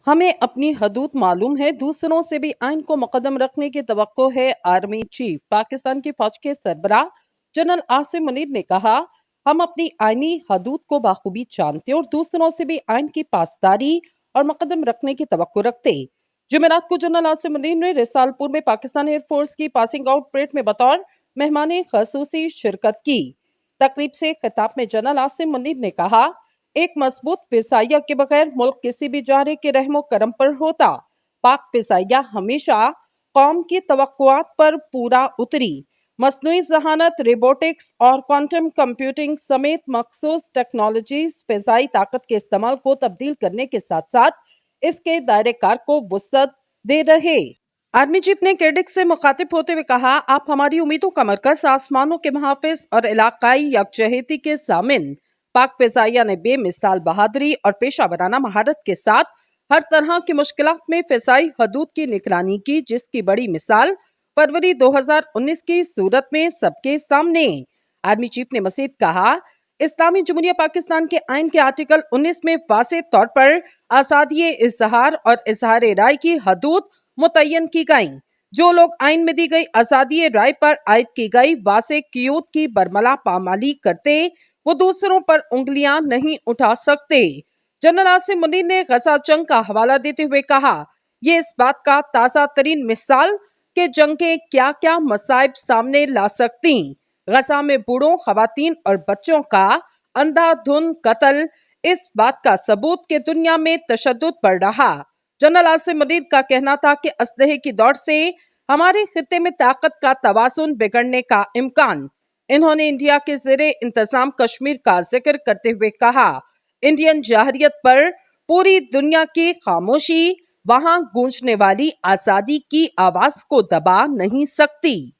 ہمیں اپنی حدود معلوم ہے، دوسروں سے بھی آئین کو مقدم رکھنے کی توقع ہے۔ آرمی چیف پاکستان کی فوج کے سربراہ جنرل عاصم منیر نے کہا، ہم اپنی آئینی حدود کو بخوبی جانتے اور دوسروں سے بھی آئین کی پاسداری اور مقدم رکھنے کی توقع رکھتے۔ جمعرات کو جنرل عاصم منیر نے رسالپور میں پاکستان ایئر فورس کی پاسنگ آؤٹ پریڈ میں بطور مہمان خصوصی شرکت کی۔ تقریب سے خطاب میں جنرل عاصم منیر نے کہا، ایک مضبوط فضائیہ کے بغیر ملک کسی بھی جارحے کے رحم و کرم پر ہوتا۔ پاک فضائیہ ہمیشہ قوم کی توقعات پر پورا اتری۔ مصنوعی ذہانت، روبوٹکس اور کوانٹم کمپیوٹنگ سمیت مخصوص ٹیکنالوجیز فضائی طاقت کے استعمال کو تبدیل کرنے کے ساتھ ساتھ اس کے دائرہ کار کو وسعت دے رہے۔ آرمی چیف نے کیڈکس سے مخاطب ہوتے ہوئے کہا، آپ ہماری امیدوں کا مرکز، آسمانوں کے محافظ اور علاقائی یکجہتی کے ضامن۔ پاک فضائیہ نے بے مثال بہادری اور پیشہ ورانہ مہارت کے ساتھ ہر طرح کی مشکلات میں فضائی حدود کی نگرانی کی، جس کی بڑی مثال فروری 2019 کی صورت میں سب کے سامنے۔ آرمی چیف نے مزید کہا، اسلامی جمہوریہ پاکستان کے آئین کے آرٹیکل 19 میں واضح طور پر آزادی اظہار اور اظہار رائے کی حدود متعین کی گئیں۔ جو لوگ آئین میں دی گئی آزادی رائے پر عائد کی گئی واضح قیود کی برملا پامالی کرتے، وہ دوسروں پر انگلیاں نہیں اٹھا سکتے۔ جنرل عاصم منیر نے غزہ جنگ کا حوالہ دیتے ہوئے کہا، یہ اس بات کا تازہ ترین مثال کہ جنگیں کیا کیا مصائب سامنے لا سکتی۔ غزہ میں بوڑھوں، خواتین اور بچوں کا اندھا دھند قتل اس بات کا ثبوت کہ دنیا میں تشدد بڑھ رہا۔ جنرل عاصم منیر کا کہنا تھا کہ اسلحے کی دوڑ سے ہمارے خطے میں طاقت کا توازن بگڑنے کا امکان۔ انہوں نے انڈیا کے زیر انتظام کشمیر کا ذکر کرتے ہوئے کہا، انڈین جارحیت پر پوری دنیا کی خاموشی وہاں گونجنے والی آزادی کی آواز کو دبا نہیں سکتی۔